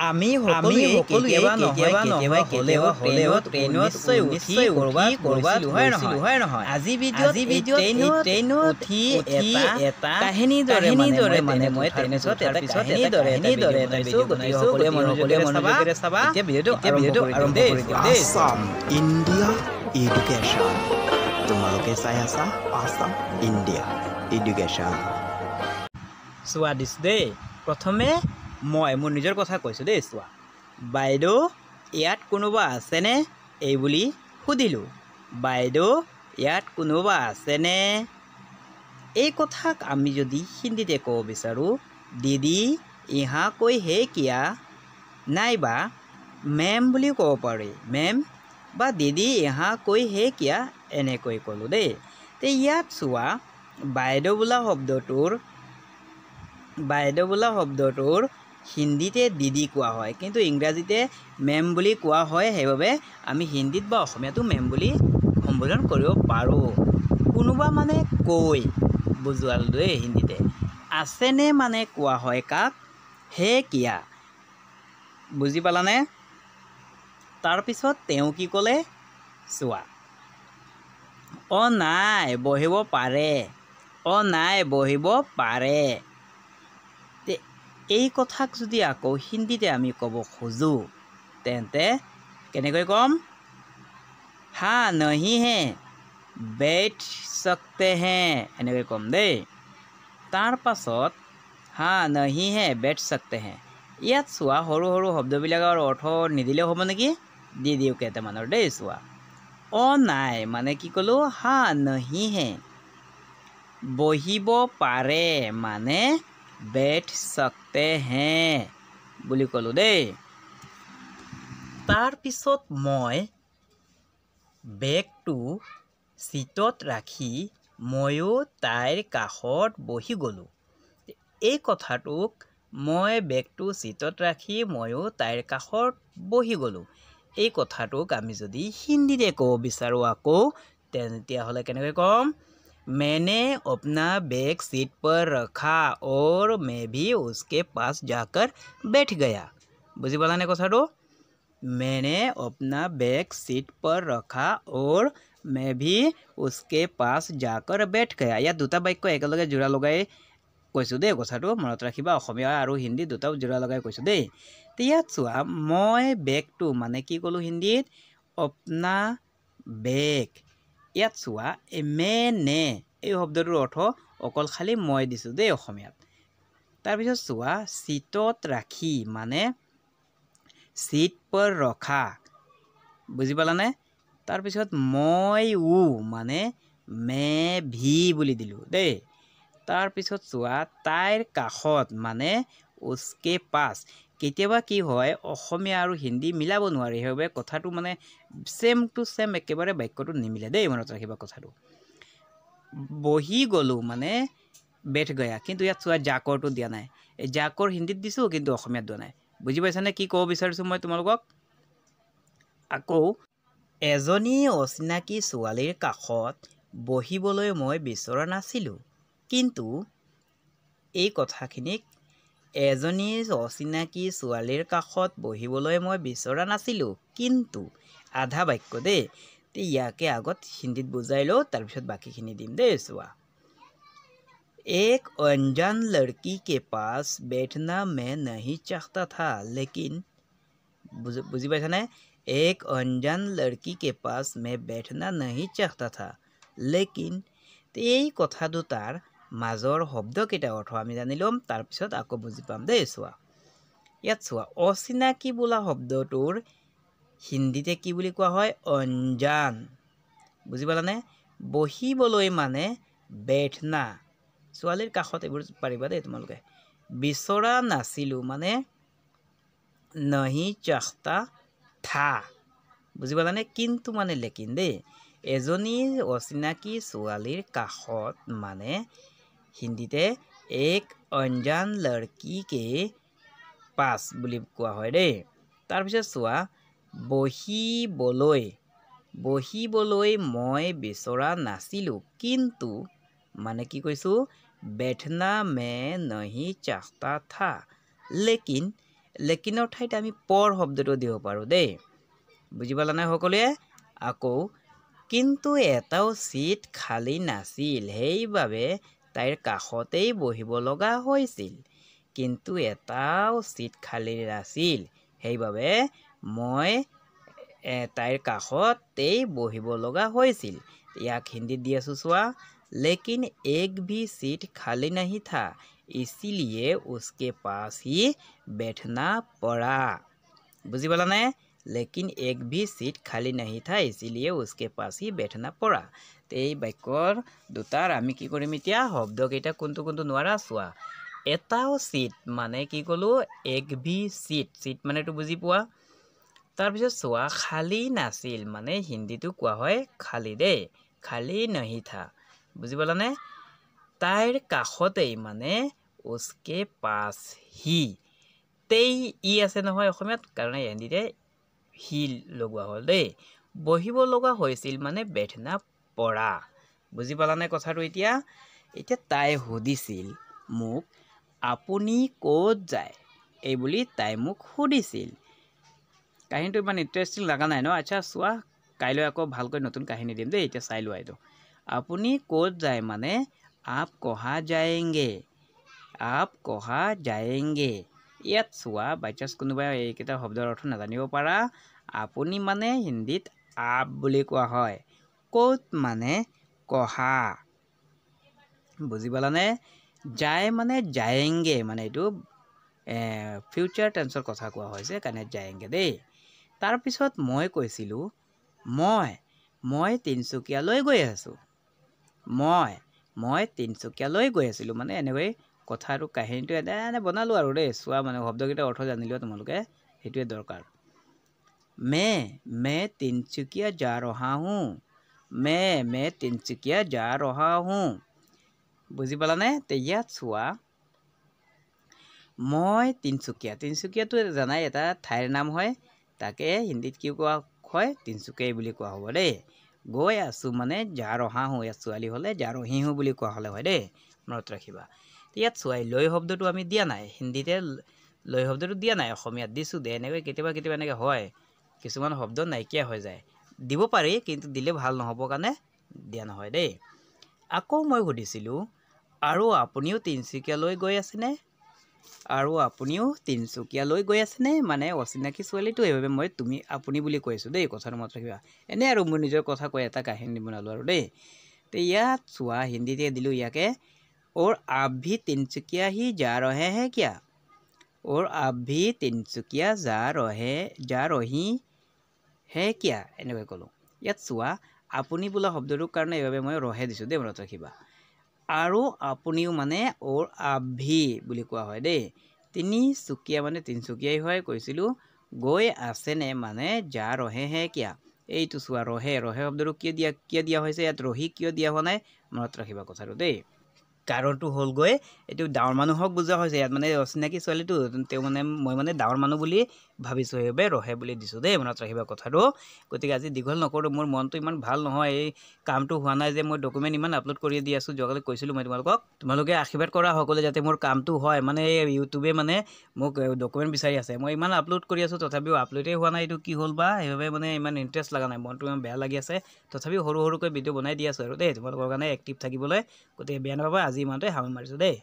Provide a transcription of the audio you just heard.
আমি সকলোৱে কেতিয়াবা নহয় কেতিয়াবা হ'লেও ট্ৰেইনত নিশ্চয় কৰবাত হয় নহয় আজি ভিডিঅ'ত ট্ৰেইনত উঠি এটা কাহিনীৰ দৰে মানে মই ট্ৰেইনত এটা কাহিনীৰ দৰে বনাইছো সকলোৱে মনোযোগেৰে চাবা এতিয়া ভিডিঅ'টো আৰম্ভ কৰি দিওঁ দেই আসাম ইণ্ডিয়া এডুকেশ্যন তোমালোকে চাই আছা আসাম ইণ্ডিয়া এডুকেশ্যন চোৱা দিছ দেই প্ৰথমে মই মোৰ নিজৰ কথা কৈছোঁ দেই চোৱা বাইদেউ ইয়াত কোনোবা আছেনে এই বুলি সুধিলোঁ বাইদেউ ইয়াত কোনোবা আছেনে এই কথাক আমি যদি হিন্দীতে ক'ব বিচাৰোঁ দিদি ইহা কৈ হে কিয়া নাইবা মেম বুলি ক'ব পাৰি মেম বা দিদি ইহা কৈ হে কিয়া এনেকৈ ক'লোঁ দেই তে ইয়াত চোৱা বাইদেউ বোলা শব্দটোৰ হিন্দীতে দিদি কোৱা হয় কিন্তু ইংৰাজীতে মেম বুলি কোৱা হয় সেইবাবে আমি হিন্দীত বা অসমীয়াটো মেম বুলি সম্বোধন কৰিব পাৰোঁ কোনোবা মানে কৈ বুজোৱাল দেই হিন্দীতে আছেনে মানে কোৱা হয় কাক হে কিয়া বুজি পালানে তাৰপিছত তেওঁ কি ক'লে চোৱা নাই বহিব পাৰে এই কথাক যদি আকৌ হিন্দীতে আমি ক'ব খোজোঁ তেন্তে কেনেকৈ ক'ম হা নহি হে বেঠ সকতে হে এনেকৈ ক'ম দেই তাৰ পাছত হা নহি হে বেঠ সকতে হে ইয়াত চোৱা সৰু শব্দবিলাকৰ অৰ্থ নিদিলেও হ'ব নেকি দি দিওঁ কেইটামানৰ দেই চোৱা নাই মানে কি ক'লোঁ হা নহি হে বহিব পাৰে মানে বেঠ সকতে হে বুলি ক'লোঁ দেই তাৰপিছত মই বেগটো চিটত ৰাখি ময়ো তাইৰ কাষত বহি গ'লোঁ এই কথাটোক মই বেগটো চিটত ৰাখি ময়ো তাইৰ কাষত বহি গ'লোঁ এই কথাটোক আমি যদি হিন্দীতে ক'ব বিচাৰোঁ আকৌ তেতিয়াহ'লে কেনেকৈ ক'ম मैंने अपना बैग सीट पर रखा और मैं भी उसके पास जाकर बैठ गया बुझी पालाने কথাটো मैंने अपना बैग सीट पर रखा और मैं भी उसके पास जाकर बैठ गया ইয়াত দুটা বাক্য একেলগে জোৰা লগাই কৈছোঁ দেই কথাটো মনত ৰাখিবা অসমীয়া আৰু হিন্দী দুটাও জোৰা লগাই কৈছোঁ দেই ইয়াত চোৱা মই বেগটো মানে কি ক'লোঁ হিন্দীত अपना बैग ইয়াত চোৱা মেনে এই শব্দটোৰ অৰ্থ অকল খালি মই দিছোঁ দেই অসমীয়াত তাৰপিছত চোৱা চিটত ৰাখি মানে চিট পৰ ৰখা বুজি পালানে তাৰপিছত মই মানে মে ভি বুলি দিলোঁ দেই তাৰপিছত চোৱা তাইৰ কাষত মানে উস্কে পাছ কেতিয়াবা কি হয় অসমীয়া আৰু হিন্দী মিলাব নোৱাৰি সেইবাবে কথাটো মানে ছেম টু ছেম একেবাৰে বাক্যটো নিমিলে দেই মনত ৰাখিবা কথাটো বহি গ'লোঁ মানে বেঠ গয়া কিন্তু ইয়াত চোৱা জাকৰটো দিয়া নাই এই জাকৰ হিন্দীত দিছোঁ কিন্তু অসমীয়াত দিয়া নাই বুজি পাইছানে কি ক'ব বিচাৰিছোঁ মই তোমালোকক আকৌ এজনী অচিনাকি ছোৱালীৰ কাষত বহিবলৈ মই বিচৰা নাছিলোঁ কিন্তু এই কথাখিনিক এজনী অচিনাকি ছোৱালীৰ কাষত বহিবলৈ মই বিচৰা নাছিলোঁ কিন্তু আধা বাক্য দেই ইয়াকে আগত হিন্দীত বুজাই লওঁ তাৰপিছত বাকীখিনি দিম দেই চোৱা एक अनजान लड़की के पास बैठना मैं नहीं चाहता था लेकिन बुझी पाइछाने एक अनजान लड़की के पास मैं बैठना नहीं चाहता था लेकिन এই কথা দুটাৰ মাজৰ শব্দকেইটা অৰ্থ আমি জানি ল'ম তাৰপিছত আকৌ বুজি পাম দেই চোৱা ইয়াত চোৱা অচিনাকি বোলা শব্দটোৰ হিন্দীতে কি বুলি কোৱা হয় অনজান বুজি পালানে বহিবলৈ মানে বেঠনা ছোৱালীৰ কাষত এইবোৰ পাৰিবা দেই তোমালোকে বিচৰা নাছিলোঁ মানে নহি চাহতা থা বুজি পালানে কিন্তু মানে লেকিন দেই এজনী অচিনাকি ছোৱালীৰ কাষত মানে হিন্দীতে এক অনজান লড়কি কে পাছ বুলি কোৱা হয় দেই তাৰপিছত চোৱা বহিবলৈ মই বিচৰা নাছিলোঁ কিন্তু মানে কি কৈছোঁ बैठना मैं नहीं चाहता था लेकिन লেকিনৰ ঠাইত আমি পৰ শব্দটো দিব পাৰোঁ দেই বুজি পালা নাই সকলোৱে আকৌ কিন্তু এটাও চিট খালী নাছিল সেইবাবে তাইৰ কাষতেই বহিব লগা হৈছিল কিন্তু এটাও চিট খালী নাছিল সেইবাবে মই তাইৰ কাষতেই বহিব লগা হৈছিল ইয়াক হিন্দীত দি আছোঁ চোৱা लेकिन एक भी सीट खाली नहीं था इसीलिए उसके पास ही बैठना पड़ा बुझी पाला ने लेकिन एक भी सीट खाली नहीं था इसीलिए उसके पास ही बैठना पड़ा ते बाक्यर दुटार आमी की करिम इतिया शब्द केइटा कोनটো कोनটো নোৱাৰা চোৱা এটাও सीट মানে কি কলো एक भी सीट মানে তো বুজি পোৱা তাৰ পিছত চোৱা খালি নাছিল মানে হিন্দীটো কোৱা হয় খালি দে খালি नहीं था বুজি পালা নে তাইৰ কাষতেই মানে उसके पास ही তেই ই আছে নহয় অসমীয়াত কাৰণ হিন্দীতে হি লগোৱা হ'ল দেই বহিব লগা হৈছিল মানে বেঠনা পড়া বুজি পালা নে কথাটো এতিয়া তাই সুধিছিল মোক আপুনি ক'ত যায় এই বুলি তাই মোক সুধিছিল কাহিনীটো ইমান ইন্টাৰেষ্টিং লাগা নাই ন আচ্ছা চোৱা কাইলৈ আকৌ ভালকৈ নতুন কাহিনী দিম দেই এতিয়া চাই লোৱা এইটো আপুনি ক'ত যায় মানে आप कहाँ जाएंगे आप कहाँ जाएंगे ইয়াত চোৱা বাইচান্স কোনোবাই এইকেইটা শব্দৰ অৰ্থ নাজানিব পাৰা আপুনি মানে হিন্দীত आप বুলি কোৱা হয় ক'ত মানে কহা বুজি পালানে যায় মানে जाएंगे মানে এইটো ফিউচাৰ টেন্সৰ কথা কোৱা হৈছে কাৰণে जाएंगे দেই তাৰ পিছত মই কৈছিলো মই তিনচুকীয়ালৈ গৈ আছো মই তিনচুকীয়ালৈ গৈ আছিলো মানে এনেকৈ কথাটো কাহিনীটো এনে বনালো আৰু দেই চোৱা মানে শব্দকেইটা অৰ্থ জানিলেও তোমালোকে হেতুৱে দৰকাৰ मैं तिनसुकिया जा रहा हूँ मैं तिनसुकिया जा रहा हूँ বুজি পালানে তে ইয়াত চোৱা মই তিনচুকীয়াটো জানাই এটা ঠাইৰ নাম হয় তাকে হিন্দীত কি কোৱা হয় তিনচুকীয়া বুলি কোৱা হ'ব দেই গৈ আছো মানে যা ৰহা হওঁ ইয়াত ছোৱালী হ'লে যা ৰহি হওঁ বুলি কোৱা হ'লে হয় দেই মনত ৰাখিবা ইয়াত চোৱাই লৈ শব্দটো আমি দিয়া নাই হিন্দীতে লৈ শব্দটো দিয়া নাই অসমীয়াত দিছোঁ দে এনেকৈ কেতিয়াবা এনেকৈ হয় কিছুমান শব্দ নাইকিয়া হৈ যায় দিব পাৰি কিন্তু দিলে ভাল নহ'ব কাৰণে দিয়া নহয় দেই আকৌ মই সুধিছিলোঁ আৰু আপুনিও তিনচুকীয়ালৈ গৈ আছেনে মানে অচিনাকি ছোৱালীটো এইভাৱে মই তুমি আপুনি বুলি কৈছোঁ দেই কথাটো মনত ৰাখিবা এনে আৰু মোৰ নিজৰ কথা কৈ এটা কাহিনী বনালোঁ আৰু দেই তে ইয়াত চোৱা হিন্দীতে দিলোঁ ইয়াকে और आप भी तिनसुकिया ही जा रहे हैं क्या और आप भी तिनसुकिया जा रही है क्या এনেকৈ ক'লোঁ ইয়াত চোৱা আপুনি বোলা শব্দটোৰ কাৰণে এইভাৱে মই ৰহে দিছোঁ দেই মনত ৰাখিবা আৰু আপুনিও মানে और आप भी বুলি কোৱা হয় দেই তিনিচুকীয়া মানে তিনচুকীয়াই হয় কৈছিলোঁ গৈ আছেনে মানে যা ৰহে হে কিয়া এইটো চোৱা ৰহে শব্দটো কিয় দিয়া হৈছে ইয়াত ৰহি কিয় দিয়া হোৱা নাই মনত ৰাখিবা কথাটো দেই কাৰণটো হ'ল গৈ এইটো ডাঙৰ মানুহক বুজা হৈছে ইয়াত মানে অচিনাকি ছোৱালীটো তেওঁ মানে মই মানে ডাঙৰ মানুহ বুলি ভাবিছোঁ সেইবাবে ৰহে বুলি দিছোঁ দেই মনত ৰাখিবা কথাটো গতিকে আজি দীঘল নকৰোঁ মোৰ মনটো ইমান ভাল নহয় এই কামটো হোৱা নাই যে মই ডকুমেণ্ট ইমান আপলোড কৰি দি আছোঁ যোৱাকালি কৈছিলোঁ মই তোমালোকে আশীৰ্বাদ কৰা সকলোৱে যাতে মোৰ কামটো হয় মানে ইউটিউবে মানে মোক ডকুমেণ্ট বিচাৰি আছে মই ইমান আপলোড কৰি আছোঁ তথাপিও আপলোডেই হোৱা নাই এইটো কি হ'ল বা সেইবাবে মানে ইমান ইণ্টাৰেষ্ট লগা নাই মনটো ইমান বেয়া লাগি আছে তথাপিও সৰুকৈ ভিডিঅ' বনাই দি আছোঁ আৰু দেই তোমালোকৰ কাৰণে এক্টিভ থাকিবলৈ গতিকে বেয়া নাপাবা আজি ইমানতে সামৰি মাৰিছোঁ দেই